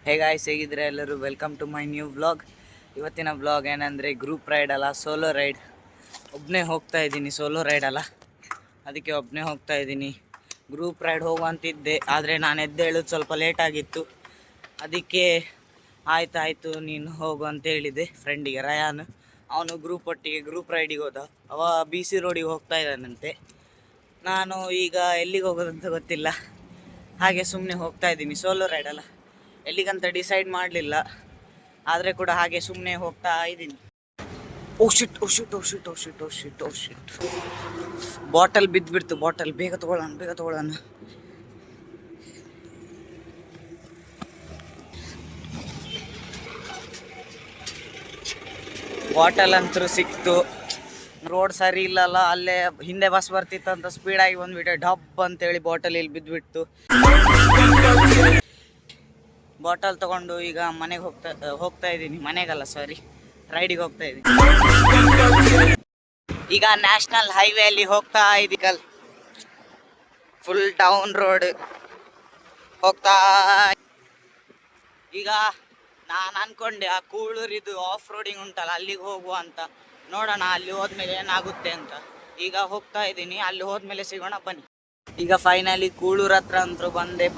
Hey guys ಹೇಗಿದ್ರೆ ಎಲ್ಲರೂ welcome to my new vlog. ಇವತ್ತಿನ ವ್ಲಾಗ್ ಏನಂದರೆ ಗ್ರೂಪ್ ರೈಡ್ ಅಲ್ಲ, ಸೋಲೋ ರೈಡ್. ಒಬ್ಬನೇ ಹೋಗ್ತಾ ಇದ್ದೀನಿ, ಸೋಲೋ ರೈಡ್ ಅಲ್ಲ, ಅದಕ್ಕೆ ಒಬ್ಬನೇ ಹೋಗ್ತಾ ಇದ್ದೀನಿ. ಗ್ರೂಪ್ ರೈಡ್ ಹೋಗುವಂತಿದ್ದೆ, ಆದರೆ ನಾನು ಎದ್ದೇಳೋದು ಸ್ವಲ್ಪ ಲೇಟಾಗಿತ್ತು. ಅದಕ್ಕೆ ಆಯಿತು ನೀನು ಹೋಗು ಅಂತ ಹೇಳಿದೆ ಫ್ರೆಂಡಿಗೆ, ರಯಾನ್. ಅವನು ಗ್ರೂಪ್ ರೈಡಿಗೆ ಹೋದ. ಅವ BC ರೋಡಿಗೆ ಹೋಗ್ತಾ ಇದ್ದಾನಂತೆ. ನಾನು ಈಗ ಎಲ್ಲಿಗೆ ಹೋಗೋದಂತ ಗೊತ್ತಿಲ್ಲ, ಹಾಗೆ ಸುಮ್ಮನೆ ಹೋಗ್ತಾ ಇದ್ದೀನಿ. ಸೋಲೋ ರೈಡ್ ಅಲ್ಲ, ಎಲ್ಲಿಗಂತ ಡಿಸೈಡ್ ಮಾಡಲಿಲ್ಲ, ಆದರೆ ಕೂಡ ಹಾಗೆ ಸುಮ್ಮನೆ ಹೋಗ್ತಾ ಇದ್ದೀನಿ. ಓ ಶಿಟ್ ಬಾಟಲ್ ಬಿದ್ದುಬಿಡ್ತು. ಬೇಗ ತಗೊಳ್ಳೋಣ. ಬಾಟಲ್ ಅಂತೂ ಸಿಕ್ತು. ರೋಡ್ ಸರಿ ಇಲ್ಲಲ್ಲ, ಅಲ್ಲೇ ಹಿಂದೆ ಬಸ್ ಬರ್ತಿತ್ತಂತ ಸ್ಪೀಡಾಗಿ ಬಂದ್ಬಿಟ್ಟೆ, ಡಬ್ ಅಂತೇಳಿ ಬಾಟಲ್ ಇಲ್ಲಿ ಬಿದ್ದುಬಿಡ್ತು. ಬಾಟಲ್ ತಗೊಂಡು ಈಗ ಮನೆಗೆ ಹೋಗ್ತಾ ಇದ್ದೀನಿ. ಮನೆಗಲ್ಲ, ಸಾರಿ, ರೈಡಿಗೆ ಹೋಗ್ತಾ ಇದ್ದೀನಿ. ಈಗ ನ್ಯಾಷನಲ್ ಹೈವೇ ಅಲ್ಲಿ ಹೋಗ್ತಾ ಇದ್ದೀವಿ. ಫುಲ್ ಡೌನ್ ರೋಡ್ ಹೋಗ್ತಾ. ಈಗ ನಾನು ಅನ್ಕೊಂಡೆ ಆ ಕೂಳೂರಿದು ಆಫ್ ರೋಡಿಂಗ್ ಉಂಟಲ್ಲ, ಅಲ್ಲಿಗೆ ಹೋಗುವ ಅಂತ. ನೋಡೋಣ ಅಲ್ಲಿ ಹೋದ್ಮೇಲೆ ಏನಾಗುತ್ತೆ ಅಂತ. ಈಗ ಹೋಗ್ತಾ ಇದ್ದೀನಿ, ಅಲ್ಲಿ ಹೋದ್ಮೇಲೆ ಸಿಗೋಣ ಬನ್ನಿ. ಈಗ ಫೈನಲಿ ಕೂಳೂರ್ ಹತ್ರ ಅಂತೂ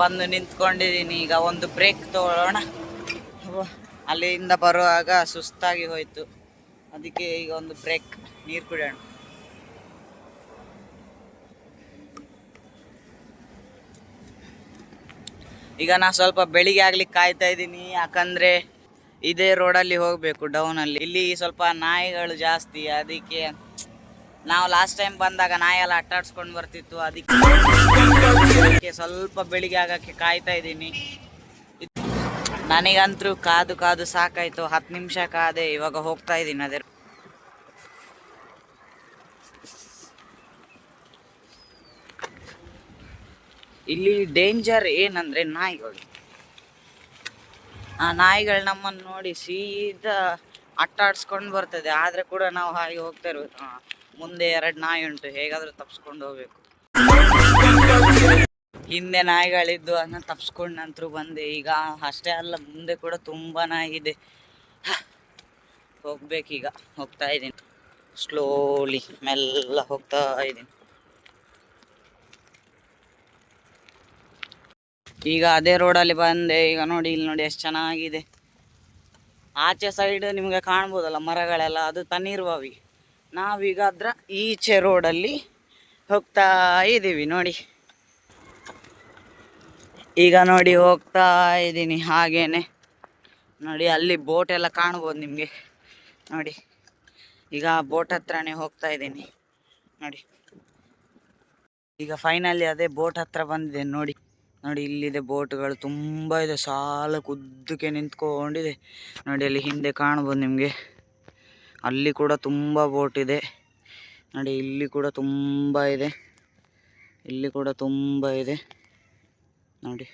ಬಂದು ನಿಂತ್ಕೊಂಡಿದ್ದೀನಿ. ಈಗ ಒಂದು ಬ್ರೇಕ್ ತಗೊಳ್ಳೋಣ. ಅಲ್ಲಿಂದ ಬರುವಾಗ ಸುಸ್ತಾಗಿ ಹೋಯ್ತು, ಅದಕ್ಕೆ ಈಗ ಒಂದು ಬ್ರೇಕ್, ನೀರು ಕುಡಿಯೋಣ. ಈಗ ನಾನು ಸ್ವಲ್ಪ ಬೆಳಿಗ್ಗೆ ಆಗ್ಲಿಕ್ಕೆ ಕಾಯ್ತಾ ಇದ್ದೀನಿ, ಯಾಕಂದ್ರೆ ಇದೇ ರೋಡಲ್ಲಿ ಹೋಗಬೇಕು ಡೌನಲ್ಲಿ. ಇಲ್ಲಿ ಸ್ವಲ್ಪ ನಾಯಿಗಳು ಜಾಸ್ತಿ, ಅದಕ್ಕೆ ನಾವು ಲಾಸ್ಟ್ ಟೈಮ್ ಬಂದಾಗ ನಾಯಿ ಎಲ್ಲ ಅಟ್ಟಾಡ್ಸ್ಕೊಂಡು ಬರ್ತಿತ್ತು. ಅದಕ್ಕೆ ಸ್ವಲ್ಪ ಬೆಳಿಗ್ಗೆ ಆಗಕ್ಕೆ ಕಾಯ್ತಾ ಇದ್ದೀನಿ. ನನಗಂತೂ ಕಾದು ಸಾಕಾಯ್ತು. 10 ನಿಮಿಷ ಕಾದೆ, ಇವಾಗ ಹೋಗ್ತಾ ಇದ್ದೀನಿ. ಅದೇ ಇಲ್ಲಿ ಡೇಂಜರ್ ಏನಂದ್ರೆ ನಾಯಿಗಳು. ಆ ನಾಯಿಗಳು ನಮ್ಮನ್ನು ನೋಡಿ ಸೀದಾ ಅಟ್ಟಾಡ್ಸ್ಕೊಂಡು ಬರ್ತದೆ, ಆದ್ರೆ ಕೂಡ ನಾವು ಹಾಗೆ ಹೋಗ್ತಾ ಇರ್ಬೇಕು. ಮುಂದೆ 2 ನಾಯಿ ಉಂಟು, ಹೇಗಾದ್ರೂ ತಪ್ಸ್ಕೊಂಡು ಹೋಗ್ಬೇಕು. ಹಿಂದೆ ನಾಯಿಗಳಿದ್ದು ಅದನ್ನ ತಪ್ಸ್ಕೊಂಡು ನಂತರ ಬಂದೆ. ಈಗ ಅಷ್ಟೇ ಅಲ್ಲ, ಮುಂದೆ ಕೂಡ ತುಂಬಾ ನಾಯಿ ಇದೆ. ಹೋಗ್ಬೇಕೀಗ, ಹೋಗ್ತಾ ಇದ್ದೀನಿ ಸ್ಲೋಲಿ, ಮೆಲ್ಲ ಹೋಗ್ತಾ ಇದ್ದೀನಿ. ಈಗ ಅದೇ ರೋಡಲ್ಲಿ ಬಂದೆ. ಈಗ ನೋಡಿ, ಇಲ್ಲಿ ನೋಡಿ ಎಷ್ಟು ಚೆನ್ನಾಗಿದೆ. ಆಚೆ ಸೈಡ್ ನಿಮಗೆ ಕಾಣ್ಬೋದಲ್ಲ ಮರಗಳೆಲ್ಲ, ಅದು ತಣ್ಣೀರ್ಬಾವಿ. ನಾವೀಗ ಅದರ ಈಚೆ ರೋಡಲ್ಲಿ ಹೋಗ್ತಾ ಇದ್ದೀವಿ. ನೋಡಿ, ಈಗ ನೋಡಿ ಹೋಗ್ತಾ ಇದ್ದೀನಿ ಹಾಗೇನೆ. ನೋಡಿ ಅಲ್ಲಿ ಬೋಟ್ ಎಲ್ಲ ಕಾಣ್ಬೋದು ನಿಮಗೆ. ನೋಡಿ, ಈಗ ಬೋಟ್ ಹತ್ರನೇ ಹೋಗ್ತಾ ಇದ್ದೀನಿ. ನೋಡಿ, ಈಗ ಫೈನಲಿ ಅದೇ ಬೋಟ್ ಹತ್ರ ಬಂದಿದೆ. ನೋಡಿ, ಇಲ್ಲಿದೆ ಬೋಟ್ಗಳು ತುಂಬ ಇದೆ, ಸಾಲ ಉದ್ದಕ್ಕೆ ನಿಂತ್ಕೊಂಡಿದೆ. ನೋಡಿ ಅಲ್ಲಿ ಹಿಂದೆ ಕಾಣ್ಬೋದು ನಿಮಗೆ, ಅಲ್ಲಿ ಕೂಡ ತುಂಬ ಬೋಟ್ ಇದೆ. ನೋಡಿ ಇಲ್ಲಿ ಕೂಡ ತುಂಬ ಇದೆ, ಇಲ್ಲಿ ಕೂಡ ತುಂಬ ಇದೆ. ನೋಡಿ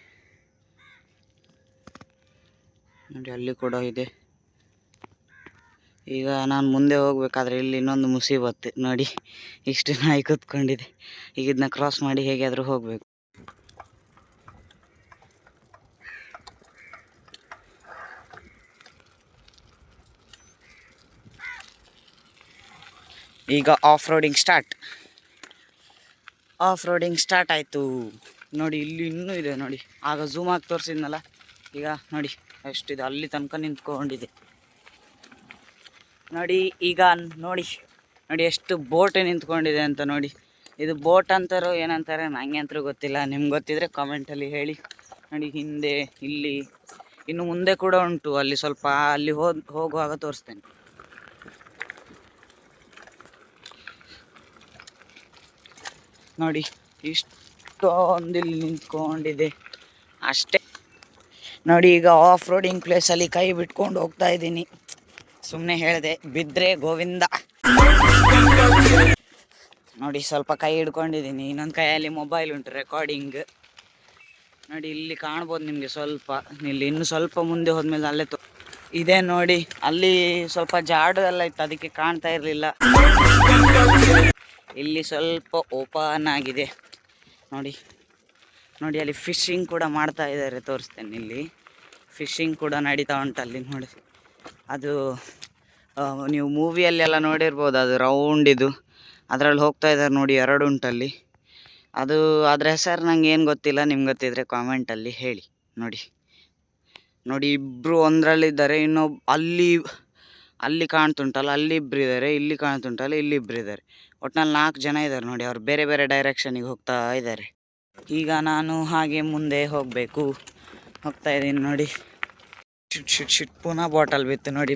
ಅಲ್ಲಿ ಕೂಡ ಇದೆ. ಈಗ ನಾನು ಮುಂದೆ ಹೋಗ್ಬೇಕಾದ್ರೆ ಇಲ್ಲಿ ಇನ್ನೊಂದು ಮುಸೀಬತ್ತು. ನೋಡಿ, ಇಷ್ಟು ನಾಯಿ ಕೂತ್ಕೊಂಡಿದೆ. ಈಗ ಇದನ್ನ ಕ್ರಾಸ್ ಮಾಡಿ ಹೇಗಾದರೂ ಹೋಗಬೇಕು. ಈಗ ಆಫ್ ರೋಡಿಂಗ್ ಸ್ಟಾರ್ಟ್ ಆಯಿತು. ನೋಡಿ ಇಲ್ಲಿ ಇನ್ನೂ ಇದೆ. ನೋಡಿ, ಆಗ ಝೂಮ್ ಆಗಿ ತೋರಿಸಿದ್ನಲ್ಲ, ಈಗ ನೋಡಿ ಎಷ್ಟಿದೆ, ಅಲ್ಲಿ ತನಕ ನಿಂತ್ಕೊಂಡಿದೆ. ನೋಡಿ, ಈಗ ನೋಡಿ ಎಷ್ಟು ಬೋಟ್ ನಿಂತ್ಕೊಂಡಿದೆ ಅಂತ. ನೋಡಿ, ಇದು ಬೋಟ್ ಅಂತಾರೋ ಏನಂತಾರೆ ನನಗೆ ಅಂತೂ ಗೊತ್ತಿಲ್ಲ, ನಿಮ್ಗೆ ಗೊತ್ತಿದ್ರೆ ಕಾಮೆಂಟಲ್ಲಿ ಹೇಳಿ. ನೋಡಿ, ಹಿಂದೆ ಇಲ್ಲಿ ಇನ್ನು ಮುಂದೆ ಕೂಡ ಉಂಟು, ಅಲ್ಲಿ ಸ್ವಲ್ಪ ಅಲ್ಲಿ ಹೋಗುವಾಗ ತೋರಿಸ್ತೇನೆ. ನೋಡಿ, ಇಷ್ಟೊಂದಿಲ್ಲಿ ನಿಂತ್ಕೊಂಡಿದೆ ಅಷ್ಟೇ. ನೋಡಿ, ಈಗ ಆಫ್ ರೋಡಿಂಗ್ ಪ್ಲೇಸಲ್ಲಿ ಕೈ ಬಿಟ್ಕೊಂಡು ಹೋಗ್ತಾ ಇದ್ದೀನಿ. ಸುಮ್ಮನೆ ಹೇಳಿದೆ, ಬಿದ್ದರೆ ಗೋವಿಂದ. ನೋಡಿ, ಸ್ವಲ್ಪ ಕೈ ಹಿಡ್ಕೊಂಡಿದ್ದೀನಿ, ಇನ್ನೊಂದು ಕೈಯಲ್ಲಿ ಮೊಬೈಲ್ ಉಂಟು, ರೆಕಾರ್ಡಿಂಗ್. ನೋಡಿ, ಇಲ್ಲಿ ಕಾಣ್ಬೋದು ನಿಮಗೆ. ಸ್ವಲ್ಪ ಇಲ್ಲಿ ಇನ್ನು ಸ್ವಲ್ಪ ಮುಂದೆ ಹೋದ್ಮೇಲೆ ಅಲ್ಲೇ ಇದೆ. ನೋಡಿ, ಅಲ್ಲಿ ಸ್ವಲ್ಪ ಜಾಡು ಎಲ್ಲ ಇತ್ತು, ಅದಕ್ಕೆ ಕಾಣ್ತಾ ಇರಲಿಲ್ಲ. ಇಲ್ಲಿ ಸ್ವಲ್ಪ ಓಪನ್ ಆಗಿದೆ. ನೋಡಿ, ಅಲ್ಲಿ ಫಿಶಿಂಗ್ ಕೂಡ ಮಾಡ್ತಾ ಇದ್ದಾರೆ, ತೋರಿಸ್ತೇನೆ. ಇಲ್ಲಿ ಫಿಶಿಂಗ್ ಕೂಡ ನಡೀತಾ ಉಂಟಲ್ಲಿ ನೋಡಿ. ಅದು ನೀವು ಮೂವಿಯಲ್ಲೆಲ್ಲ ನೋಡಿರ್ಬೋದು, ಅದು ರೌಂಡ್ ಇದು ಅದರಲ್ಲಿ ಹೋಗ್ತಾ ಇದ್ದಾರೆ ನೋಡಿ, 2 ಉಂಟಲ್ಲಿ. ಅದು ಅದರ ಹೆಸರು ನಂಗೆ ಏನು ಗೊತ್ತಿಲ್ಲ, ನಿಮ್ಗೆ ಗೊತ್ತಿದ್ರೆ ಕಾಮೆಂಟಲ್ಲಿ ಹೇಳಿ. ನೋಡಿ ನೋಡಿ, ಇಬ್ಬರು ಒಂದರಲ್ಲಿದ್ದಾರೆ, ಇನ್ನೊಬ್ಬ ಅಲ್ಲಿ ಕಾಣ್ತುಂಟಲ್ಲ, ಅಲ್ಲಿ ಇಬ್ಬರು ಇದ್ದಾರೆ, ಇಲ್ಲಿ ಕಾಣ್ತುಂಟಲ್ಲ, ಇಲ್ಲಿ ಇಬ್ಬರು ಇದ್ದಾರೆ. ಒಟ್ನಲ್ಲಿ 4 ಜನ ಇದ್ದಾರೆ ನೋಡಿ. ಅವ್ರು ಬೇರೆ ಬೇರೆ ಡೈರೆಕ್ಷನಿಗೆ ಹೋಗ್ತಾ ಇದ್ದಾರೆ. ಈಗ ನಾನು ಹಾಗೆ ಮುಂದೆ ಹೋಗ್ತಾ ಇದ್ದೀನಿ ನೋಡಿ. ಶಿಟ್ ಪುನಃ ಬಾಟಲ್ ಬಿತ್ತು ನೋಡಿ.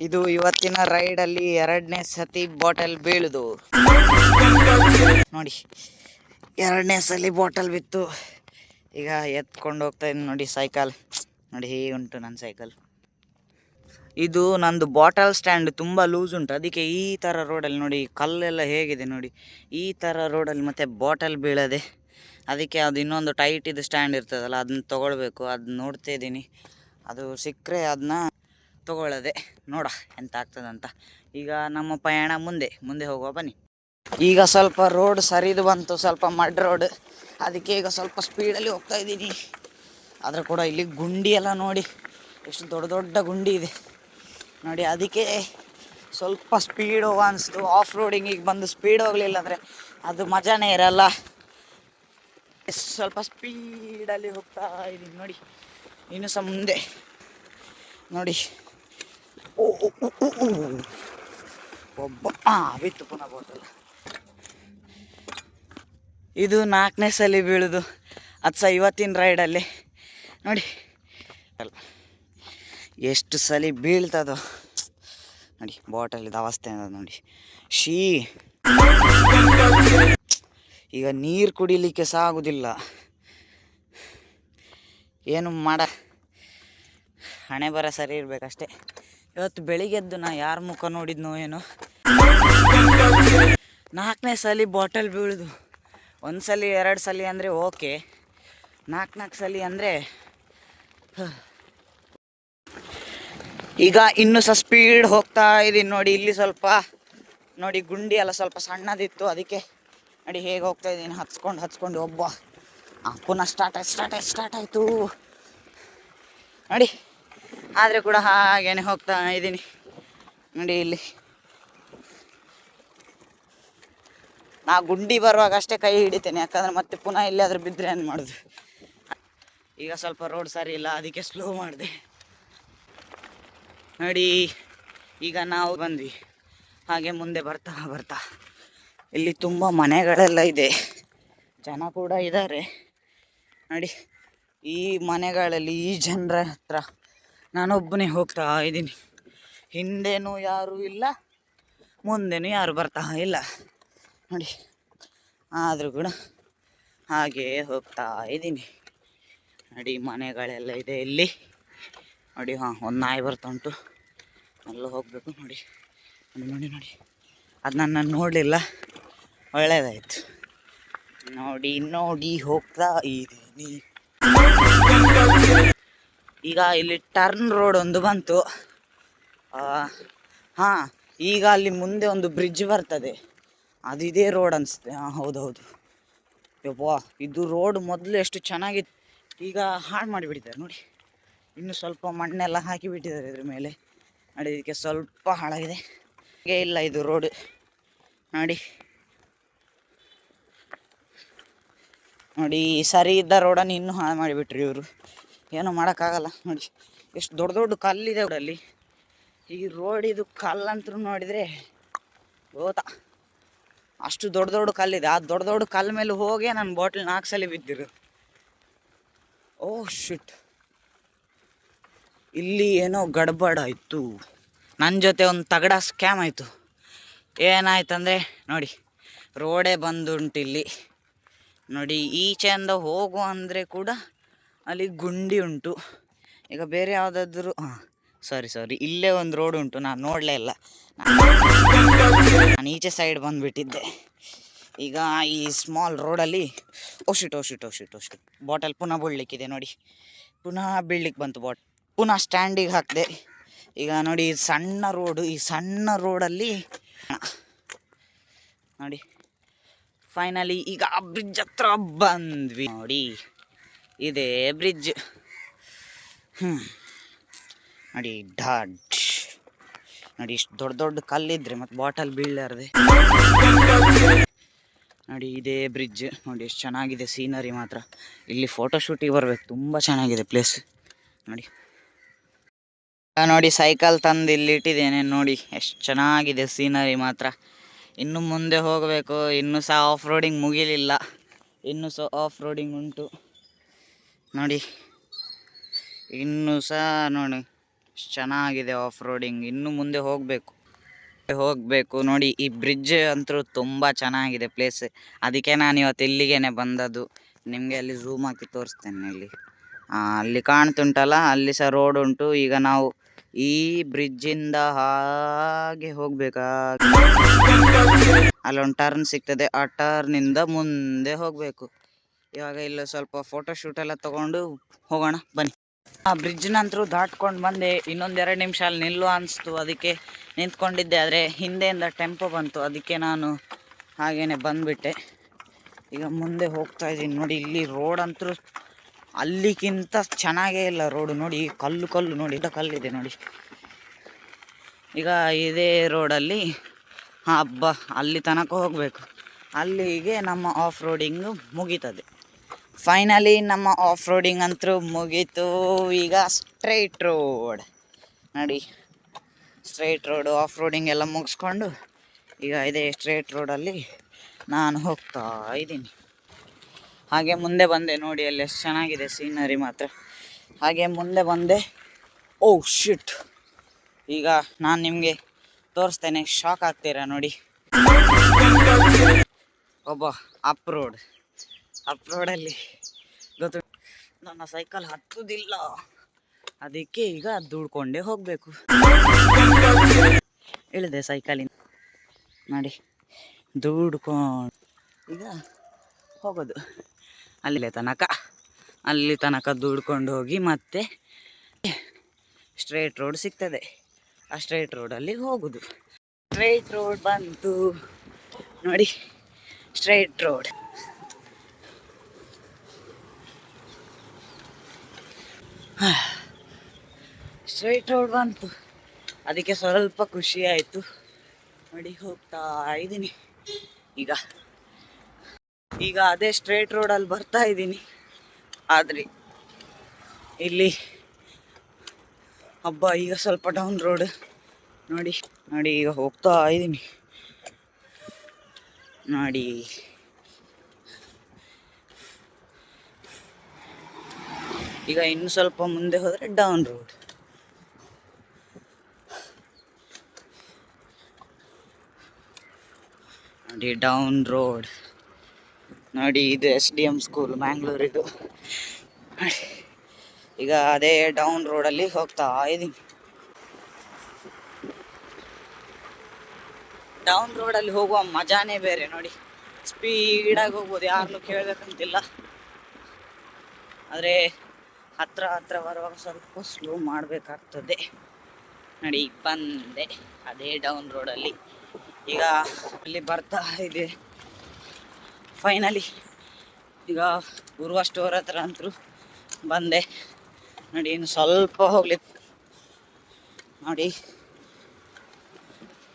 ಇದು ಇವತ್ತಿನ ರೈಡಲ್ಲಿ 2ನೇ ಸತಿ ಬಾಟಲ್ ಬೀಳುದು ನೋಡಿ. 2ನೇ ಸಲ ಬಾಟಲ್ ಬಿತ್ತು. ಈಗ ಎತ್ಕೊಂಡು ಹೋಗ್ತಾ ಇದ್ದೀನಿ ನೋಡಿ. ಸೈಕಲ್ ನೋಡಿ ಹೇಗೆ ಉಂಟು ನನ್ನ ಸೈಕಲ್. ಇದು ನಂದು ಬಾಟಲ್ ಸ್ಟ್ಯಾಂಡ್ ತುಂಬ ಲೂಸ್ ಉಂಟು, ಅದಕ್ಕೆ ಈ ಥರ ರೋಡಲ್ಲಿ ನೋಡಿ, ಕಲ್ಲೆಲ್ಲ ಹೇಗಿದೆ ನೋಡಿ, ಈ ಥರ ರೋಡಲ್ಲಿ ಮತ್ತೆ ಬಾಟಲ್ ಬೀಳದೆ, ಅದಕ್ಕೆ ಅದು ಇನ್ನೊಂದು ಟೈಟ್ ಇದು ಸ್ಟ್ಯಾಂಡ್ ಇರ್ತದಲ್ಲ, ಅದನ್ನ ತೊಗೊಳ್ಬೇಕು. ಅದು ನೋಡ್ತಾ ಇದ್ದೀನಿ, ಅದು ಸಿಕ್ಕರೆ ಅದನ್ನ ತೊಗೊಳ್ಳದೆ ನೋಡ ಎಂತ ಆಗ್ತದಂತ. ಈಗ ನಮ್ಮ ಪಯಣ ಮುಂದೆ ಹೋಗುವ ಬನ್ನಿ. ಈಗ ಸ್ವಲ್ಪ ರೋಡ್ ಸರಿದು ಬಂತು, ಸ್ವಲ್ಪ ಮಡ್ ರೋಡ್, ಅದಕ್ಕೆ ಈಗ ಸ್ವಲ್ಪ ಸ್ಪೀಡಲ್ಲಿ ಹೋಗ್ತಾ ಇದ್ದೀನಿ. ಆದರೆ ಕೂಡ ಇಲ್ಲಿ ಗುಂಡಿ ಎಲ್ಲ ನೋಡಿ, ಎಷ್ಟು ದೊಡ್ಡ ಗುಂಡಿ ಇದೆ ನೋಡಿ. ಅದಕ್ಕೆ ಸ್ವಲ್ಪ ಸ್ಪೀಡ್ ಹೋಗ ಅನಿಸ್ತು. ಆಫ್ ರೋಡಿಂಗಿಗೆ ಬಂದು ಸ್ಪೀಡ್ ಹೋಗಲಿಲ್ಲ ಅಂದರೆ ಅದು ಮಜಾನೇ ಇರಲ್ಲ. ಸ್ವಲ್ಪ ಸ್ಪೀಡಲ್ಲಿ ಹೋಗ್ತಾ ಇದ್ದೀನಿ ನೋಡಿ. ಇನ್ನು ಸಹ ಮುಂದೆ ನೋಡಿ. ಬಿತ್ತು ಪುನಃ ಬಾಟಲ್. ಇದು 4ನೇ ಸಲ ಬೀಳುದು, ಅದು ಸಹ ಇವತ್ತಿನ ರೈಡಲ್ಲಿ ನೋಡಿ. ಎಷ್ಟು ಸಲ ಬೀಳ್ತದೋ ನೋಡಿ. ಬಾಟಲಿದ ಅವಸ್ಥೆ ನೋಡಿ. ಈಗ ನೀರು ಕುಡಿಲಿಕ್ಕೆ ಸಹ ಆಗುದಿಲ್ಲ. ಏನು ಹಣೆ ಬರ ಸರಿ ಇರ್ಬೇಕಷ್ಟೆ. ಇವತ್ತು ಬೆಳಿಗ್ಗೆದ್ದು ನಾ ಯಾರ ಮುಖ ನೋಡಿದ್ನೋ ಏನೋ, 4ನೇ ಸಲ ಬಾಟಲ್ ಬೀಳುದು. 1 ಸಲ 2 ಸಲ ಅಂದರೆ ಓಕೆ, 4 ಸಲ ಅಂದರೆ ಈಗ ಇನ್ನೂ ಸಹ ಸ್ಪೀಡ್ ಹೋಗ್ತಾ ಇದ್ದೀನಿ ನೋಡಿ. ಇಲ್ಲಿ ಸ್ವಲ್ಪ ನೋಡಿ ಗುಂಡಿ ಎಲ್ಲ ಸ್ವಲ್ಪ ಸಣ್ಣದಿತ್ತು, ಅದಕ್ಕೆ ನೋಡಿ ಹೇಗೆ ಹೋಗ್ತಾ ಇದ್ದೀನಿ, ಹಚ್ಕೊಂಡು ಒಬ್ಬ ಪುನಃ ಸ್ಟಾರ್ಟ್ ಆಯಿತು ನೋಡಿ. ಆದರೆ ಕೂಡ ಹಾಗೇನೆ ಹೋಗ್ತಾ ಇದ್ದೀನಿ ನೋಡಿ. ಇಲ್ಲಿ ನಾ ಗುಂಡಿ ಬರುವಾಗ ಅಷ್ಟೇ ಕೈ ಹಿಡಿತೇನೆ, ಯಾಕಂದರೆ ಮತ್ತೆ ಪುನಃ ಇಲ್ಲಾದರೂ ಬಿದ್ದರೆ ಏನು ಮಾಡೋದು. ಈಗ ಸ್ವಲ್ಪ ರೋಡ್ ಸರಿ ಇಲ್ಲ, ಅದಕ್ಕೆ ಸ್ಲೋ ಮಾಡಿದೆ ನೋಡಿ. ಈಗ ನಾವು ಬಂದ್ವಿ. ಹಾಗೆ ಮುಂದೆ ಬರ್ತಾ ಇಲ್ಲಿ ತುಂಬ ಮನೆಗಳೆಲ್ಲ ಇದೆ, ಜನ ಕೂಡ ಇದ್ದಾರೆ ನೋಡಿ. ಈ ಮನೆಗಳಲ್ಲಿ ಈ ಜನರ ಹತ್ರ ನಾನೊಬ್ಬನೇ ಹೋಗ್ತಾ ಇದ್ದೀನಿ. ಹಿಂದೆನೂ ಯಾರೂ ಇಲ್ಲ, ಮುಂದೆನೂ ಯಾರು ಬರ್ತಾ ಇಲ್ಲ ನೋಡಿ. ಆದರೂ ಕೂಡ ಹಾಗೇ ಹೋಗ್ತಾ ಇದ್ದೀನಿ ನೋಡಿ. ಮನೆಗಳೆಲ್ಲ ಇದೆ ಇಲ್ಲಿ ನೋಡಿ. ಒಂದು ನಾಯಿ ಬರ್ತಾ ಉಂಟು, ಅಲ್ಲೂ ಹೋಗಬೇಕು ನೋಡಿ. ನೋಡಿ ಅದು ನನ್ನನ್ನು ನೋಡಲಿಲ್ಲ, ಒಳ್ಳೆಯದಾಯಿತು ನೋಡಿ. ಹೋಗ್ತಾ ಇದ್ದೀನಿ. ಈಗ ಇಲ್ಲಿ ಟರ್ನ್ ರೋಡ್ ಒಂದು ಬಂತು. ಈಗ ಅಲ್ಲಿ ಮುಂದೆ ಒಂದು ಬ್ರಿಡ್ಜ್ ಬರ್ತದೆ, ಅದು ಇದೇ ರೋಡ್ ಅನಿಸುತ್ತೆ. ಹೌದೌದು. ಯವ್ವಾ, ಇದು ರೋಡ್ ಮೊದಲು ಎಷ್ಟು ಚೆನ್ನಾಗಿತ್ತು, ಈಗ ಹಾಳು ಮಾಡಿಬಿಟ್ಟಿದ್ದಾರೆ ನೋಡಿ. ಇನ್ನು ಸ್ವಲ್ಪ ಮಣ್ಣೆಲ್ಲ ಹಾಕಿಬಿಟ್ಟಿದ್ದಾರೆ ಇದ್ರ ಮೇಲೆ ನೋಡಿ. ಇದಕ್ಕೆ ಸ್ವಲ್ಪ ಹಾಳಾಗಿದೆ, ಹಾಗೆ ಇಲ್ಲ ಇದು ರೋಡ್ ನೋಡಿ. ಸರಿ ಇದ್ದ ರೋಡನ್ನು ಇನ್ನೂ ಹಾಳು ಮಾಡಿಬಿಟ್ರಿ ಇವರು. ಏನೂ ಮಾಡೋಕ್ಕಾಗಲ್ಲ ನೋಡಿ. ಎಷ್ಟು ದೊಡ್ಡ ಕಲ್ಲಿದೆ ರೋಡಲ್ಲಿ. ಈ ರೋಡಿದು ಕಲ್ಲಂತರೂ ನೋಡಿದರೆ ಗೊತ್ತಾ, ಅಷ್ಟು ದೊಡ್ಡ ಕಲ್ಲಿದೆ. ಆ ದೊಡ್ಡ ಕಲ್ಲು ಮೇಲೆ ಹೋಗಿ ನನ್ನ ಬಾಟ್ಲ್ 4 ಸಲ ಬಿದ್ದಿರು. ಓ ಶಿಟ್, ಇಲ್ಲಿ ಏನೋ ಗಡ್ಬಡಾಯಿತು. ನನ್ನ ಜೊತೆ ಒಂದು ತಗಡ ಸ್ಕ್ಯಾಮ್ ಆಯಿತು. ಏನಾಯ್ತಂದರೆ ನೋಡಿ, ರೋಡೇ ಬಂದುಂಟಿಲ್ಲಿ ನೋಡಿ. ಈಚೆಯಿಂದ ಹೋಗು ಅಂದರೆ ಕೂಡ ಅಲ್ಲಿ ಗುಂಡಿ ಉಂಟು. ಈಗ ಬೇರೆ ಯಾವುದಾದ್ರೂ ಸಾರಿ ಇಲ್ಲೇ ಒಂದು ರೋಡ್ ಉಂಟು, ನಾನು ನೋಡಲೇ ಇಲ್ಲ. ನಾನು ಈಚೆ ಸೈಡ್ ಬಂದುಬಿಟ್ಟಿದ್ದೆ. ಈಗ ಈ ಸ್ಮಾಲ್ ರೋಡಲ್ಲಿ ಓಶಿಟ್ ಬಾಟಲ್ ಪುನಃ ಬೀಳಲಿಕ್ಕಿದೆ ನೋಡಿ. ಪುನಃ ಬೀಳಲಿಕ್ಕೆ ಬಂತು ಬಾಟಲ್. ಪುನಃ ಸ್ಟ್ಯಾಂಡಿಗೆ ಹಾಕಿದೆ. ಈಗ ನೋಡಿ ಸಣ್ಣ ರೋಡು, ಈ ಸಣ್ಣ ರೋಡಲ್ಲಿ ನೋಡಿ ಫೈನಲಿ ಈಗ ಆ ಬ್ರಿಡ್ಜ್ ಹತ್ರ ಬಂದ್ವಿ ನೋಡಿ. ಇದೇ ಬ್ರಿಡ್ಜ್ ನೋಡಿ ಡಾಡ್ ನೋಡಿ, ಇಷ್ಟು ದೊಡ್ಡ ದೊಡ್ಡ ಕಲ್ಲಿದ್ರೆ ಮತ್ತು ಬಾಟಲ್ ಬೀಳಲಾರ್ದೆ. ನೋಡಿ ಇದೇ ಬ್ರಿಡ್ಜ್ ನೋಡಿ, ಎಷ್ಟು ಚೆನ್ನಾಗಿದೆ ಸೀನರಿ ಮಾತ್ರ. ಇಲ್ಲಿ ಫೋಟೋಶೂಟಿಗೆ ಬರ್ಬೇಕು, ತುಂಬ ಚೆನ್ನಾಗಿದೆ ಪ್ಲೇಸ್ ನೋಡಿ. ನೋಡಿ ಸೈಕಲ್ ತಂದು ಇಲ್ಲಿ ಇಟ್ಟಿದ್ದೇನೆ ನೋಡಿ, ಎಷ್ಟು ಚೆನ್ನಾಗಿದೆ ಸೀನರಿ ಮಾತ್ರ. ಇನ್ನು ಮುಂದೆ ಹೋಗಬೇಕು, ಇನ್ನೂ ಸಹ ಆಫ್ ರೋಡಿಂಗ್ ಮುಗಿಲಿಲ್ಲ, ಇನ್ನೂ ಸಹ ಆಫ್ ರೋಡಿಂಗ್ ಉಂಟು ನೋಡಿ. ಇನ್ನೂ ಸಹ ನೋಡಿ ಎಷ್ಟು ಚೆನ್ನಾಗಿದೆ ಆಫ್ ರೋಡಿಂಗ್. ಇನ್ನು ಮುಂದೆ ಹೋಗಬೇಕು ನೋಡಿ. ಈ ಬ್ರಿಡ್ಜ್ ಅಂತೂ ತುಂಬ ಚೆನ್ನಾಗಿದೆ ಪ್ಲೇಸ್, ಅದಕ್ಕೆ ನಾನು ಇವತ್ತು ಇಲ್ಲಿಗೇನೆ ಬಂದದ್ದು. ನಿಮಗೆ ಅಲ್ಲಿ ಝೂಮ್ ಹಾಕಿ ತೋರಿಸ್ತೇನೆ. ಅಲ್ಲಿ ಕಾಣ್ತುಂಟಲ್ಲ, ಅಲ್ಲಿ ಸಹ ರೋಡ್ ಉಂಟು. ಈಗ ನಾವು ಈ ಬ್ರಿಡ್ಜಿಂದ ಹಾಗೆ ಹೋಗ್ಬೇಕಾ, ಅಲ್ಲೊಂದು ಟರ್ನ್ ಸಿಗ್ತದೆ, ಆ ಟರ್ನಿಂದ ಮುಂದೆ ಹೋಗಬೇಕು. ಇವಾಗ ಇಲ್ಲ ಸ್ವಲ್ಪ ಫೋಟೋಶೂಟ್ ಎಲ್ಲ ತಗೊಂಡು ಹೋಗೋಣ ಬನ್ನಿ. ಆ ಬ್ರಿಡ್ಜ್ ನಂತರ ದಾಟ್ಕೊಂಡು ಬಂದೆ. ಇನ್ನೊಂದು 2 ನಿಮಿಷ ಅಲ್ಲಿ ನಿಲ್ಲು ಅನಿಸ್ತು, ಅದಕ್ಕೆ ನಿಂತ್ಕೊಂಡಿದ್ದೆ. ಆದರೆ ಹಿಂದೆಯಿಂದ ಟೆಂಪೋ ಬಂತು, ಅದಕ್ಕೆ ನಾನು ಹಾಗೇನೆ ಬಂದುಬಿಟ್ಟೆ. ಈಗ ಮುಂದೆ ಹೋಗ್ತಾ ಇದ್ದೀನಿ ನೋಡಿ. ಇಲ್ಲಿ ರೋಡ್ ಅಂತೂ ಅಲ್ಲಿಗಿಂತ ಚೆನ್ನಾಗೇ ಇಲ್ಲ ರೋಡು ನೋಡಿ. ಕಲ್ಲು ನೋಡಿ, ಕಲ್ಲಿದೆ ನೋಡಿ. ಈಗ ಇದೇ ರೋಡಲ್ಲಿ ಹಬ್ಬ ಅಲ್ಲಿ ತನಕ ಹೋಗಬೇಕು. ಅಲ್ಲಿಗೆ ನಮ್ಮ ಆಫ್ ರೋಡಿಂಗು ಮುಗೀತದೆ. ಫೈನಲಿ ನಮ್ಮ ಆಫ್ ರೋಡಿಂಗ್ ಅಂತೂ ಮುಗೀತು. ಈಗ ಸ್ಟ್ರೈಟ್ ರೋಡ್ ನೋಡಿ, ಸ್ಟ್ರೈಟ್ ರೋಡು ಆಫ್ ರೋಡಿಂಗ್ ಎಲ್ಲ ಮುಗಿಸ್ಕೊಂಡು ಈಗ ಇದೇ ಸ್ಟ್ರೈಟ್ ರೋಡಲ್ಲಿ ನಾನು ಹೋಗ್ತಾ ಇದ್ದೀನಿ. ಹಾಗೆ ಮುಂದೆ ಬಂದೆ ನೋಡಿ, ಅಲ್ಲಿ ಎಷ್ಟು ಚೆನ್ನಾಗಿದೆ ಸೀನರಿ ಮಾತ್ರ. ಹಾಗೆ ಮುಂದೆ ಬಂದೆ. ಓ ಶಿಟ್, ಈಗ ನಾನು ನಿಮಗೆ ತೋರಿಸ್ತೇನೆ, ಶಾಕ್ ಆಗ್ತೀರಾ ನೋಡಿ. ಅಪ್ ರೋಡಲ್ಲಿ ಗೊತ್ತು, ನನ್ನ ಸೈಕಲ್ ಹತ್ತುದಿಲ್ಲ, ಅದಕ್ಕೆ ಈಗ ದುಡ್ಕೊಂಡೇ ಹೋಗಬೇಕು. ಇಳಿದೆ ಸೈಕಲಿಂದ ನೋಡಿ, ದುಡ್ಕೊಂಡು ಈಗ ಹೋಗೋದು ಅಲ್ಲಿ ತನಕ ದುಡ್ಕೊಂಡು ಹೋಗಿ ಮತ್ತೆ ಸ್ಟ್ರೈಟ್ ರೋಡ್ ಸಿಗ್ತದೆ. ಆ ಸ್ಟ್ರೈಟ್ ರೋಡಲ್ಲಿ ಹೋಗೋದು. ಸ್ಟ್ರೈಟ್ ರೋಡ್ ಬಂತು ನೋಡಿ, ಸ್ಟ್ರೈಟ್ ರೋಡ್. ಸ್ಟ್ರೈಟ್ ರೋಡ್ ಬಂತು, ಅದಕ್ಕೆ ಸ್ವಲ್ಪ ಖುಷಿ ಆಯಿತು ನೋಡಿ. ಹೋಗ್ತಾ ಇದ್ದೀನಿ ಈಗ ಅದೇ ಸ್ಟ್ರೈಟ್ ರೋಡಲ್ಲಿ ಬರ್ತಾ ಇದ್ದೀನಿ. ಆದರೆ ಇಲ್ಲಿ ಹಬ್ಬ ಈಗ ಸ್ವಲ್ಪ ಡೌನ್ ರೋಡ್ ನೋಡಿ. ಈಗ ಹೋಗ್ತಾ ಇದ್ದೀನಿ ನೋಡಿ. ಈಗ ಇನ್ನು ಸ್ವಲ್ಪ ಮುಂದೆ ಹೋದರೆ ಡೌನ್ ರೋಡ್ ನೋಡಿ. ಡೌನ್ ರೋಡ್ ನೋಡಿ, ಇದು SDM ಸ್ಕೂಲ್ ಮ್ಯಾಂಗ್ಳೂರಿದು. ಈಗ ಅದೇ ಡೌನ್ ರೋಡಲ್ಲಿ ಹೋಗ್ತಾ ಇದ್ದೀನಿ. ಡೌನ್ ರೋಡಲ್ಲಿ ಹೋಗುವ ಮಜಾನೇ ಬೇರೆ ನೋಡಿ. ಸ್ಪೀಡಾಗಿ ಹೋಗ್ಬೋದು, ಯಾರನ್ನೂ ಕೇಳಬೇಕಂತಿಲ್ಲ. ಆದರೆ ಹತ್ರ ಬರುವಾಗ ಸ್ವಲ್ಪ ಸ್ಲೋ ಮಾಡಬೇಕಾಗ್ತದೆ ನೋಡಿ. ಬಂದೆ ಅದೇ ಡೌನ್ ರೋಡಲ್ಲಿ. ಈಗ ಅಲ್ಲಿ ಬರ್ತಾ ಇದೆ ಫೈನಲಿ. ಈಗ ಉರ್ವ ಸ್ಟೋರ್ ಹತ್ರ ಅಂತೂ ಬಂದೆ ನೋಡಿ. ಇನ್ನು ಸ್ವಲ್ಪ ಹೋಗ್ಲಿಕ್ಕೆ ನೋಡಿ,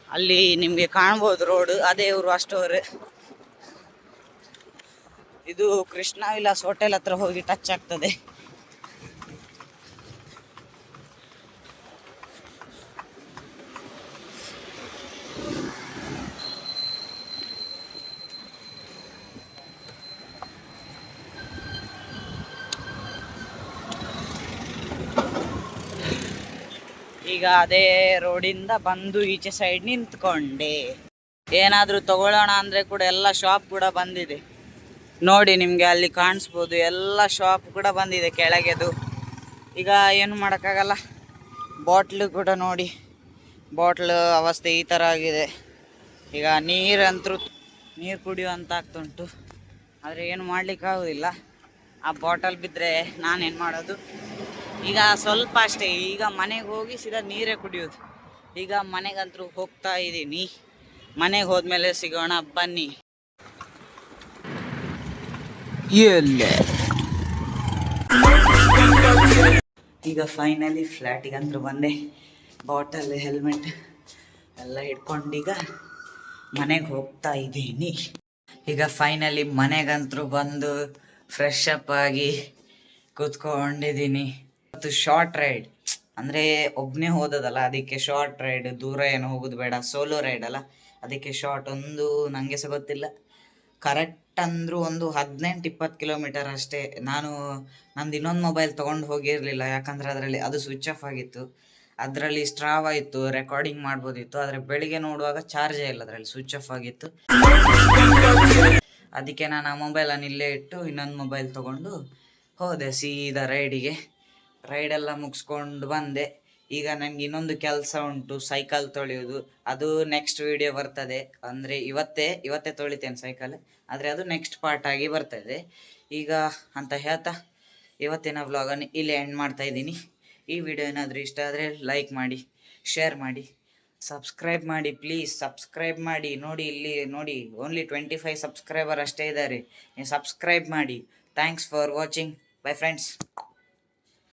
ಅಲ್ಲಿ ನಿಮಗೆ ಕಾಣ್ಬೋದು ರೋಡ್, ಅದೇ ಉರ್ವ ಸ್ಟೋರ್. ಇದು ಕೃಷ್ಣ ವಿಲಾಸ್ ಹೋಟೆಲ್ ಹತ್ರ ಹೋಗಿ ಟಚ್ ಆಗ್ತದೆ. ಈಗ ಅದೇ ರೋಡಿಂದ ಬಂದು ಈಚೆ ಸೈಡ್ ನಿಂತ್ಕೊಂಡೆ. ಏನಾದರೂ ತಗೊಳ್ಳೋಣ ಅಂದರೆ ಕೂಡ ಎಲ್ಲ ಶಾಪ್ ಕೂಡ ಬಂದಿದೆ ನೋಡಿ. ನಿಮಗೆ ಅಲ್ಲಿ ಕಾಣಿಸ್ಬೋದು, ಎಲ್ಲ ಶಾಪ್ ಕೂಡ ಬಂದಿದೆ ಕೆಳಗೆದು. ಈಗ ಏನು ಮಾಡೋಕ್ಕಾಗಲ್ಲ. ಬಾಟ್ಲು ಕೂಡ ನೋಡಿ, ಬಾಟ್ಲು ಅವಸ್ಥೆ ಈ ಥರ ಆಗಿದೆ. ಈಗ ನೀರು ಕುಡಿಯುವಂತ ಆಗ್ತುಂಟು, ಆದರೆ ಏನು ಮಾಡಲಿಕ್ಕಾಗೋದಿಲ್ಲ. ಆ ಬಾಟಲ್ ಬಿದ್ದರೆ ನಾನೇನು ಮಾಡೋದು. ಈಗ ಸ್ವಲ್ಪ ಅಷ್ಟೇ, ಈಗ ಮನೆಗೆ ಹೋಗಿ ಸೀದಾ ನೀರೇ ಕುಡಿಯೋದು. ಈಗ ಮನೆಗಂತೂ ಹೋಗ್ತಾ ಇದ್ದೀನಿ. ಮನೆಗೆ ಹೋದ್ಮೇಲೆ ಸಿಗೋಣ ಬನ್ನಿ. ಈಗ ಫೈನಲಿ ಫ್ಲ್ಯಾಟಿಗಂತೂ ಬಂದೆ. ಬಾಟಲ್ ಹೆಲ್ಮೆಟ್ ಎಲ್ಲ ಹಿಡ್ಕೊಂಡೀಗ ಮನೆಗೆ ಹೋಗ್ತಾ ಇದ್ದೀನಿ. ಈಗ ಫೈನಲಿ ಮನೆಗಂತೂ ಬಂದು ಫ್ರೆಶ್ ಅಪ್ ಆಗಿ ಕೂತ್ಕೊಂಡಿದ್ದೀನಿ. ಮತ್ತು ಶಾರ್ಟ್ ರೈಡ್ ಅಂದರೆ ಒಬ್ಬನೇ ಹೋದದಲ್ಲ, ಅದಕ್ಕೆ ಶಾರ್ಟ್ ರೈಡ್, ದೂರ ಏನು ಹೋಗೋದು ಬೇಡ, ಸೋಲೋ ರೈಡ್ ಅಲ್ಲ, ಅದಕ್ಕೆ ಶಾರ್ಟ್. ಒಂದು ನನಗೆ ಸಹ ಗೊತ್ತಿಲ್ಲ, ಕರೆಕ್ಟ್ ಅಂದರೂ ಒಂದು 18-20 ಕಿಲೋಮೀಟರ್ ಅಷ್ಟೇ. ನಂದು ಇನ್ನೊಂದು ಮೊಬೈಲ್ ತೊಗೊಂಡು ಹೋಗಿರಲಿಲ್ಲ, ಯಾಕಂದರೆ ಅದರಲ್ಲಿ ಅದು ಸ್ವಿಚ್ ಆಫ್ ಆಗಿತ್ತು. ಅದರಲ್ಲಿ ಸ್ಟ್ರಾವ್ ಆಯಿತು, ರೆಕಾರ್ಡಿಂಗ್ ಮಾಡ್ಬೋದಿತ್ತು, ಆದರೆ ಬೆಳಿಗ್ಗೆ ನೋಡುವಾಗ ಚಾರ್ಜೇ ಇಲ್ಲ, ಅದರಲ್ಲಿ ಸ್ವಿಚ್ ಆಫ್ ಆಗಿತ್ತು. ಅದಕ್ಕೆ ನಾನು ಆ ಮೊಬೈಲನ್ನು ಇಲ್ಲೇ ಇಟ್ಟು ಇನ್ನೊಂದು ಮೊಬೈಲ್ ತೊಗೊಂಡು ಹೋದೆ ಸೀದಾ ರೈಡಿಗೆ. ರೈಡೆಲ್ಲ ಮುಗಿಸ್ಕೊಂಡು ಬಂದೆ. ಈಗ ನನಗೆ ಇನ್ನೊಂದು ಕೆಲಸ ಉಂಟು, ಸೈಕಲ್ ತೊಳೆಯೋದು. ಅದು ನೆಕ್ಸ್ಟ್ ವಿಡಿಯೋ ಬರ್ತದೆ, ಅಂದರೆ ಇವತ್ತೇ ತೊಳಿತೇನೆ ಸೈಕಲ್, ಆದರೆ ಅದು ನೆಕ್ಸ್ಟ್ ಪಾರ್ಟ್ ಆಗಿ ಬರ್ತದೆ. ಈಗ ಅಂತ ಹೇಳ್ತಾ ಇವತ್ತಿನ ವ್ಲಾಗನ್ನು ಇಲ್ಲಿ ಎಂಡ್ ಮಾಡ್ತಾ ಇದ್ದೀನಿ. ಈ ವಿಡಿಯೋ ಏನಾದರೂ ಇಷ್ಟ ಆದರೆ ಲೈಕ್ ಮಾಡಿ, ಶೇರ್ ಮಾಡಿ, ಸಬ್ಸ್ಕ್ರೈಬ್ ಮಾಡಿ, ಪ್ಲೀಸ್ ಸಬ್ಸ್ಕ್ರೈಬ್ ಮಾಡಿ. ಇಲ್ಲಿ ನೋಡಿ ಓನ್ಲಿ 25 ಸಬ್ಸ್ಕ್ರೈಬರ್ ಅಷ್ಟೇ ಇದ್ದಾರೆ. ನೀವು ಸಬ್ಸ್ಕ್ರೈಬ್ ಮಾಡಿ. Thanks for watching. By friends.